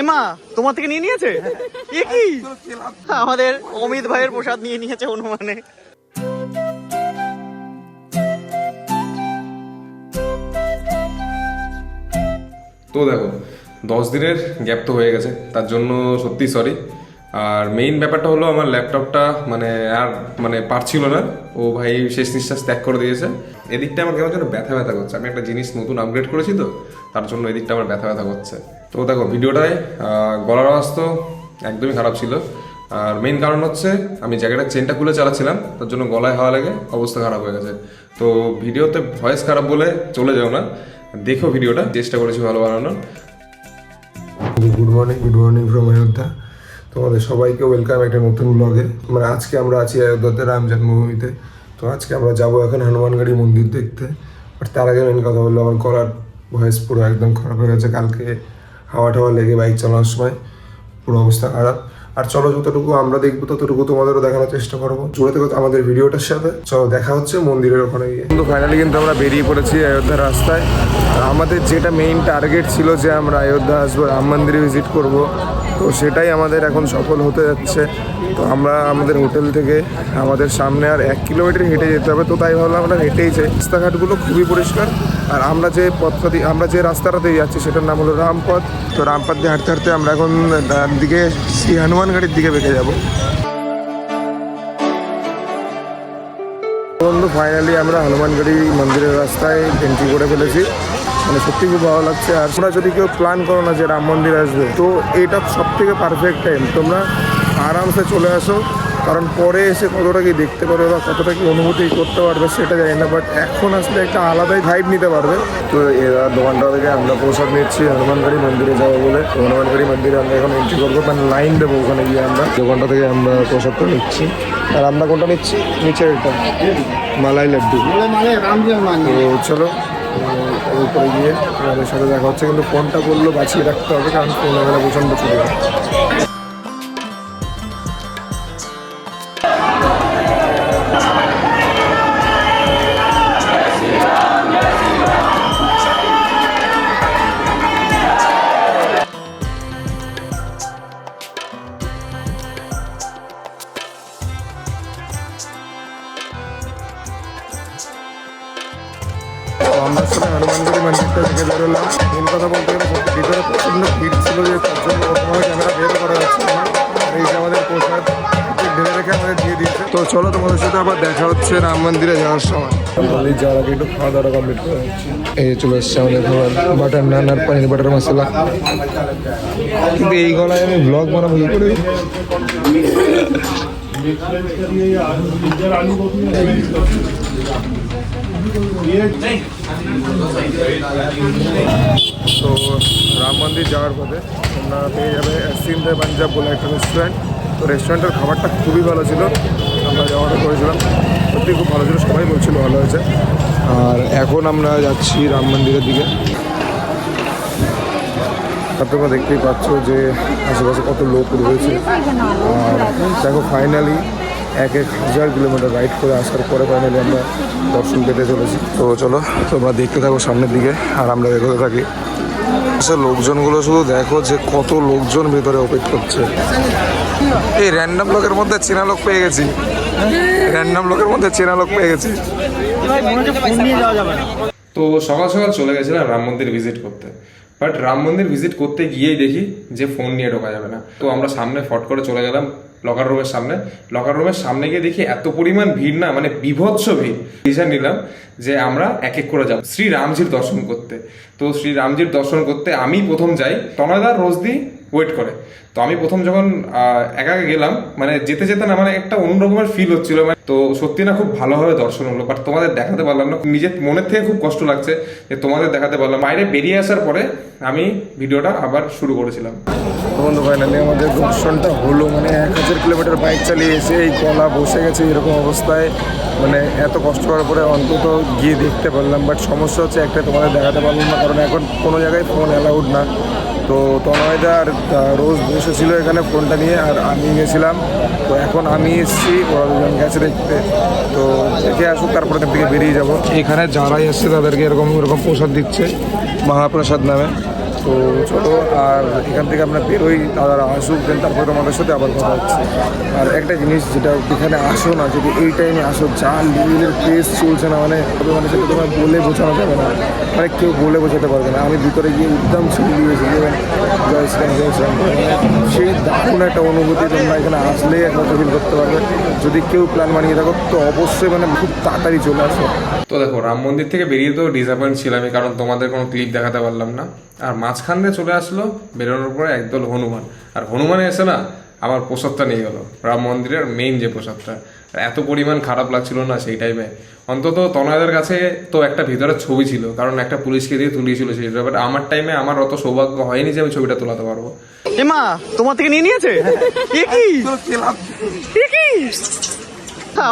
এমা তোমার থেকে নিয়ে নিয়েছে? এ কি আমাদের অমিত ভাইয়ের প্রসাদ নিয়ে নিয়েছে অনুমানে। তো দেখো 10 দিনের গ্যাপ তো হয়ে গেছে, তার জন্য সত্যি সরি। আর মেইন ব্যাপারটা হলো আমার ল্যাপটপটা আর পারছিল না, ও ভাই শেষ নিঃশ্বাস ত্যাগ করে দিয়েছে। এদিকটা আমার কেমন যেন ব্যথা ব্যথা করছে, আমি একটা জিনিস নতুন আপগ্রেড করেছি তো, তার জন্য এদিকটা আমার ব্যথা ব্যথা করছে। তো দেখো ভিডিওটায় গলার আওয়াজ তো একদমই খারাপ ছিল, আর মেইন কারণ হচ্ছে আমি জ্যাকেটের চেনটা খুলে চালাচ্ছিলাম, তার জন্য গলায় হাওয়া লেগে অবস্থা খারাপ হয়ে গেছে। তো ভিডিওতে ভয়েস খারাপ বলে চলে যাও না, দেখো ভিডিওটা, চেষ্টা করেছি ভালো বানানোর। Good morning from Ayodhya. তোমাদের সবাইকে ওয়েলকাম একটা নতুন ব্লগে। আজকে আমরা আছি অযোধ্যাতে রাম জন্মভূমিতে। তো আজকে আমরা যাবো এখন হনুমানগড়ি মন্দির দেখতে। বাট তার আগে মেন কথা হলো আমার গলার ভয়েস পুরো একদম খারাপ হয়ে গেছে, কালকে হাওয়া টাওয়া লেগে বাইক চালানোর সময় পুরো অবস্থা খারাপ। আর চলো যতটুকু আমরা দেখবো ততটুকু তোমাদেরও দেখানোর চেষ্টা করবো, জুড়ে থেকে আমাদের ভিডিওটার সাথে। চলো দেখা হচ্ছে মন্দিরের ওখানে গিয়ে। কিন্তু ফাইনালি কিন্তু আমরা বেরিয়ে পড়েছি অযোধ্যার রাস্তায়। আর আমাদের যেটা মেইন টার্গেট ছিল যে আমরা অযোধ্যা আসবো, রাম মন্দিরে ভিজিট করব, তো সেটাই আমাদের এখন সফল হতে যাচ্ছে। তো আমরা আমাদের হোটেল থেকে আমাদের সামনে আর 1 কিলোমিটার হেঁটে যেতে হবে, তো তাই ভাবলাম আমরা হেঁটেই যাই। রাস্তাঘাটগুলো খুবই পরিষ্কার। আর আমরা যে রাস্তাটাতে যাচ্ছি সেটার নাম হলো রামপথ। তো রামপথ দিয়ে হাঁটতে হাঁটতে আমরা এখন দিকে শ্রী হনুমানগড়ির দিকে বেঁকে যাবো। বন্ধু ফাইনালি আমরা হনুমানগড়ি মন্দিরের রাস্তায় এন্ট্রি করে ফেলেছি। সত্যি খুব ভালো লাগছে। আর তোমরা যদি কেউ প্ল্যান করো না যে রাম মন্দির আসবে, তো এটা সব থেকে পারফেক্ট টাইম, তোমরা আরামসে চলে আসো। কারণ পরে এসে কতটা কি দেখতে পারবে বা কতটা কি অনুভূতি করতে পারবে সেটা জানি না, বাট এখন আসলে একটা আলাদাই ভাইব নিতে পারবে। তো এরা দোকানটা থেকে আমরা প্রসাদ নিচ্ছি হনুমানগড়ি মন্দিরে যাবো বলে। হনুমানগড়ি মন্দিরে আমরা এখন এন্ট্রি করবো, লাইন দেবো ওখানে গিয়ে। আমরা দোকানটা থেকে আমরা প্রসাদটা নিচ্ছি। আর আমরা কোনটা নিচ্ছি? নিচের এটা মালাই লাড্ডু। তো চলো উপরে গিয়ে আমাদের সাথে দেখা হচ্ছে। কিন্তু ফোনটা করলেও বাঁচিয়ে রাখতে হবে, কারণ ফোন আমরা প্রচণ্ড চলে যায়। আমরা আসলে হনুমানগড়ি মন্দিরটা থেকে বেরোলাম। মেন কথা বলতে গেলে ভিতরে প্রচণ্ড ভিড় ছিল, যে তার জন্য প্রথমে ক্যামেরা বের করা যাচ্ছে না। এই যে আমাদের প্রসাদ ঢেলে রেখে আমাদের দিয়ে দিচ্ছে। তো চলো তোমাদের সাথে আবার দেখা হচ্ছে রাম মন্দিরে যাওয়ার সময়। মন্দির যাওয়ার আগে একটু খাওয়া দাওয়া কমপ্লিট করে যাচ্ছি। এই চলে এসছে আমাদের খাবার, বাটার নান আর পনির বাটার মশলা। কিন্তু এই গলায় আমি ব্লগ বানাবো কি করে? তো রাম মন্দির যাওয়ার পথে তোমরা পেয়ে যাবে সিন্ধে পাঞ্জাব বলে একটা রেস্টুরেন্ট। তো রেস্টুরেন্টের খাবারটা খুবই ভালো ছিল, আমরা যাওয়াটা করেছিলাম, সত্যি খুব ভালো ছিল, সবাই বলছিল ভালো হয়েছে। আর এখন আমরা যাচ্ছি রাম মন্দিরের দিকে। আর তোমরা দেখতেই পাচ্ছ যে আশেপাশে কত লোক রয়েছে। আর দেখো ফাইনালি 1,000 কিলোমিটার রাইড করে আসার পরে ফাইনালি আমরা দর্শন পেতে চলেছি। তো চলো তোমরা দেখতে থাকো সামনের দিকে, আর আমরা দেখতে থাকি। লোকজনগুলো শুধু দেখো যে কত লোকজন ভেতরে অপেক্ষা করছে। এই র্যান্ডাম লোকের মধ্যে চেনা লোক পেয়ে গেছি, তো সকাল সকাল চলে গেছিলাম রাম মন্দির ভিজিট করতে, বাট রাম মন্দির ভিজিট করতে গিয়েই দেখি যে ফোন নিয়ে ঢোকা যাবে না। তো আমরা সামনে ফট করে চলে গেলাম লকার রুমের সামনে গিয়ে দেখি এত পরিমাণ ভিড় না, বিভৎস ভিড়। ডিসিশন নিলাম যে আমরা এক এক করে যাব শ্রী রামজির দর্শন করতে। তো শ্রী রামজির দর্শন করতে আমি প্রথম যাই, তনয়দা রোজদি ওয়েট করে। তো আমি প্রথম যখন একা গেলাম, যেতে যেতে না একটা অন্যরকমের ফিল হচ্ছিল। তো সত্যি না খুব ভালোভাবে দর্শন হলো, বাট তোমাদের দেখাতে পারলাম না। নিজের মনের থেকে খুব কষ্ট লাগছে যে তোমাদের দেখাতে পারলাম। বাইরে বেরিয়ে আসার পরে আমি ভিডিওটা আবার শুরু করেছিলাম। বন্ধু ফাইনালি আমাদের দর্শনটা হলো। 1000 কিলোমিটার বাইক চালিয়ে এসে এই গলা বসে গেছে এরকম অবস্থায়, এত কষ্ট করার পরে অন্তত গিয়ে দেখতে পারলাম। বাট সমস্যা হচ্ছে একটা, তোমাদের দেখাতে পারলাম না, কারণ এখন কোনো জায়গায় ফোন অ্যালাউড না। তো তনয়দা আর রোজ বসেছিল এখানে ফোনটা নিয়ে, আর আমি গেছিলাম। তো এখন আমি এসেছি, ওরা দুজন গেছে দেখতে। তো দেখে আসুক, তারপরে এখান থেকে বেরিয়ে যাব। এখানে যারাই আসছে তাদেরকে এরকম প্রসাদ দিচ্ছে, মহাপ্রসাদ নামে। তো চলো, আর এখান থেকে আমরা বেরোই, তারা আসুক, দেন তারপরে তোমাদের সাথে আবার কথা হচ্ছে। আর একটা জিনিস যেটা এখানে আসো না, যদি এই টাইমে আসো, যা লেভেলের প্রেস চলছে না, মানে সেটা তোমার বলে বোঝানো যাবে না, মানে কেউ বলে বোঝাতে পারবে না। আমি ভিতরে গিয়ে উদ্যম ছেড়ে দিয়েছি যে জয় শ্রীরাম জয় শ্রীরাম, সেই দারুণ একটা অনুভূতি তোমরা এখানে আসলে একমাত্র ফিল করতে পারবে। যদি কেউ প্ল্যান বানিয়ে থাকো তো অবশ্যই মানে খুব তাড়াতাড়ি চলে আসো। তো দেখো, রাম মন্দির থেকে বেরিয়ে তো ডিসঅ্যাপয়েন্ট ছিলামই, কারণ তোমাদের কোনো ক্লিপ দেখাতে পারলাম না। আর মাঝখান দিয়ে চলে আসলো বেরোনোর পরে একদল হনুমান, আর হনুমানে এসে না আমার প্রসাদটা নিয়ে গেলো, রাম মন্দিরের মেইন যে প্রসাদটা। এত পরিমাণ খারাপ লাগছিল না সেই টাইমে। অন্তত তনয়দের কাছে তো একটা ভিতরে ছবি ছিল, কারণ একটা পুলিশকে দিয়ে তুলিয়েছিল সেটা, বাট আমার টাইমে আমার অত সৌভাগ্য হয়নি যে আমি ছবিটা তোলাতে পারবো। এমা তোমার থেকে নিয়ে নিয়েছে? এ কি?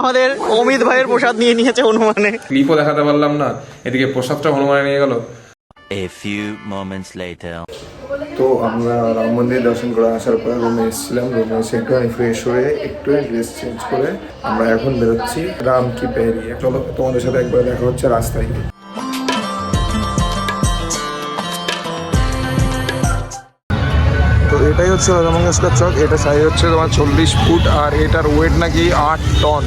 আমাদের অমিত ভাইয়ের প্রসাদ নিয়ে নিয়েছে হনুমানে। ক্লিপও দেখাতে পারলাম না, এদিকে প্রসাদটা হনুমানে নিয়ে গেল। A few moments later. তো আমরা রাম মন্দির দর্শন করে আসার পর রুমে এসেছিলাম, রুমে এসে একটু ফ্রেশ হয়ে একটু ড্রেস চেঞ্জ করে আমরা এখন বেরোচ্ছি রাম কি পেরি। চলো তোমাদের সাথে একবার দেখা হচ্ছে রাস্তায়। তো এটাই হচ্ছে লতা মঙ্গেশকর চক, এটা সাইজ হচ্ছে তোমার 40 ফুট, আর এটার ওয়েট নাকি 8 টন।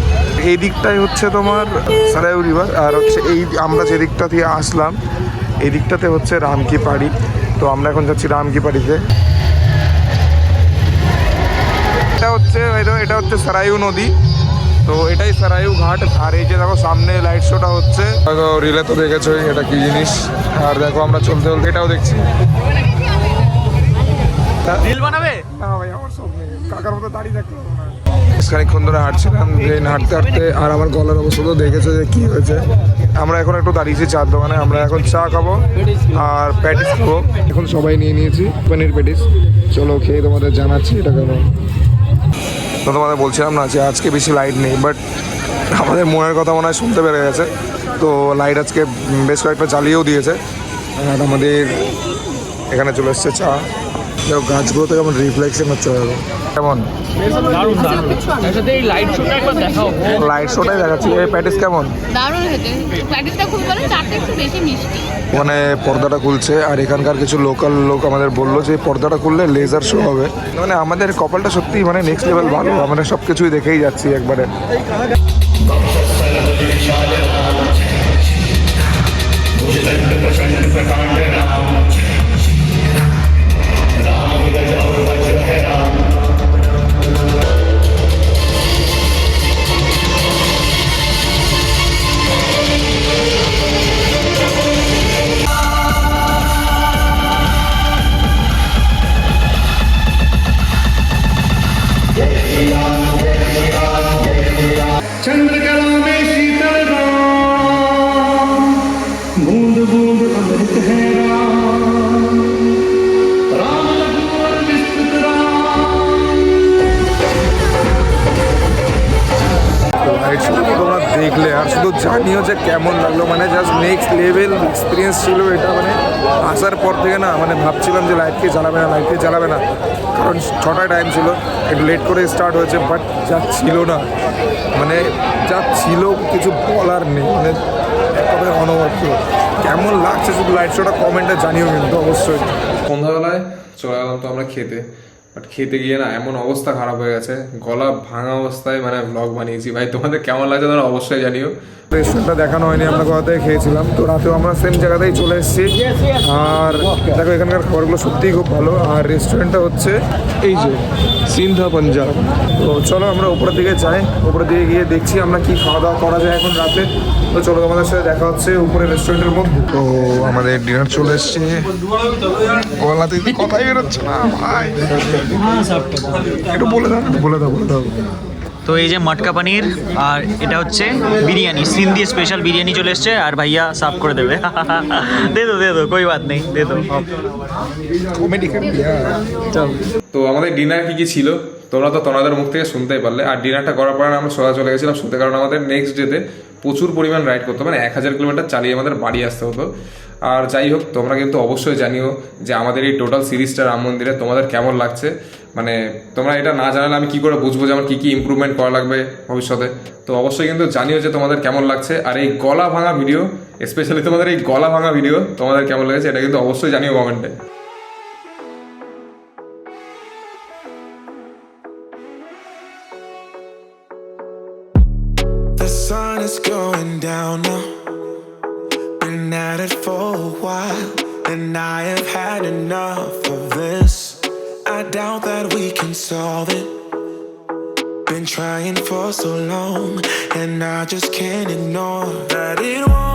এই দিকটাই হচ্ছে তোমার সারায়ু রিভার, আর হচ্ছে এই আমরা যে দিকটা থেকে আসলাম এই দিকটাতে হচ্ছে রাম কি পাড়ি। তো আমরা এখন যাচ্ছি রাম কি পাড়িতে। এটা হচ্ছে সারায়ু নদী, তো এটাই সারায়ু ঘাট। আর এই যে দেখো সামনে লাইট শোটা হচ্ছে, রিলে তো দেখেছো এটা কি জিনিস। আর দেখো আমরা চলতে চলতে এটাও দেখছি। রিল বানাবে? না ভাই, আমার সব নেই, কাকার মতো দাঁড়িয়ে থাকতে হবে না। খানিকক্ষণ ধরে হাঁটছিলাম, হাঁটতে হাঁটতে আর আমার গলার অবস্থা তো দেখেছো যে কী হয়েছে। আমরা এখন একটু দাঁড়িয়েছি চার দোকানে, আমরা এখন চা খাবো আর প্যাটিস খাবো। এখন সবাই নিয়ে নিয়েছি পনির প্যাটিস, চলো খেয়ে তোমাদের জানাচ্ছি এটা কেমন। তো তোমাদের বলছিলাম না যে আজকে বেশি লাইট নেই, বাট আমাদের মনের কথা মনে হয় শুনতে পেরে গেছে। তো লাইট আজকে বেশ কয়েকটা জ্বালিয়েও দিয়েছে। আর আমাদের এখানে চলে এসছে চা, গাছগুলো থেকে কেমন রিফ্লেকশন হচ্ছে কেমন। লাইট শোটাই দেখাচ্ছি। এই প্যাটিস কেমন? দারুণ খেতে, প্যাটিসটা খুব ভালো, চাটটা একটু বেশি মিষ্টি। মানে পর্দাটা খুলছে, আর এখানকার কিছু লোকাল লোক আমাদের বললো যে পর্দাটা খুললে লেজার শো হবে। মানে আমাদের কপালটা সত্যি মানে নেক্সট লেভেল ভালো, আমরা সব কিছুই দেখেই যাচ্ছি একবারে। चंद्रकला में शीतल राम, बूंद बूंद अमृत है राम, राम लखन विस्तृत राम। লাইট শো তোমরা দেখলে, আর শুধু জানিও যে কেমন লাগলো, মানে জাস্ট নেক্সট লেভেল এক্সপিরিয়েন্স ছিল এটা। মানে আসার পর থেকে না মানে ভাবছিলাম যে লাইটকে জ্বালাবে না, কারণ 6টায় টাইম ছিল, একটু লেট করে স্টার্ট হয়েছে, বাট যা ছিল না মানে যা ছিল কিছু বলার নেই, মানে এক কথায় অনবদ্য। কেমন লাগছে শুধু লাইট শোটা কমেন্টে জানিও কিন্তু অবশ্যই। সন্ধ্যাবেলায় চলে গেলাম তো আমরা খেতে, বাট খেতে গিয়ে না এমন অবস্থা খারাপ হয়ে গেছে, গলা ভাঙা অবস্থায় মানে ব্লগ বানিয়েছি। ভাই তোমাদের কেমন লাগছে তোমরা অবশ্যই জানিও। রেস্টুরেন্টটা দেখানো হয়নি, আমরা কোথা থেকে খেয়েছিলাম, তো রাতেও আমরা সেম জায়গাতেই চলে এসেছি। আর দেখো এখানকার খাবারগুলো সত্যিই খুব ভালো। আর রেস্টুরেন্টটা হচ্ছে এই যে সিন্ধা পাঞ্জাব। তো চলো আমরা উপরের দিকে যাই, উপরের দিকে গিয়ে দেখছি আমরা কি খাওয়া দাওয়া করা যায় এখন রাতে। তো চলো তোমাদের সাথে দেখা হচ্ছে উপরে রেস্টুরেন্টের মধ্যে। তো আমাদের ডিনার চলে এসছে, গলাতে কথাই বেরোচ্ছে না ভাই, একটু বলে দাও। তো এই যে মটকা পানির, আর এটা হচ্ছে বিরিয়ানি, সিন্ধি স্পেশাল বিরিয়ানি চলে এসছে, আর ভাইয়া সার্ভ করে দেবে। দে দো কোই বাত নেই, দে দো। চল। তো আমাদের ডিনার কি ছিল তোমরা তো তনাদের মুখ থেকে শুনতেই পারলে। আর ডিনারটা করার পরে আমরা সোজা চলে গেছিলাম শুনতে, কারণ আমাদের নেক্সট ডেতে প্রচুর পরিমাণ রাইড করতে, মানে 1000 কিলোমিটার চালিয়ে আমাদের বাড়ি আসতে হতো। আর যাই হোক, তোমরা কিন্তু অবশ্যই জানিও যে আমাদের এই টোটাল সিরিজটা রাম মন্দিরে তোমাদের কেমন লাগছে। মানে তোমরা এটা না জানালে আমি কি করে বুঝবো যে আমার কী ইমপ্রুভমেন্ট করা লাগবে ভবিষ্যতে। তো অবশ্যই কিন্তু জানিও যে তোমাদের কেমন লাগছে। আর এই গলা ভাঙা ভিডিও, স্পেশালি তোমাদের এই গলা ভাঙা ভিডিও তোমাদের কেমন লেগেছে এটা কিন্তু অবশ্যই জানিও কমেন্টে। sun is going down now. Been at it for a while, and I have had enough of this. I doubt that we can solve it. Been trying for so long, and I just can't ignore that it won't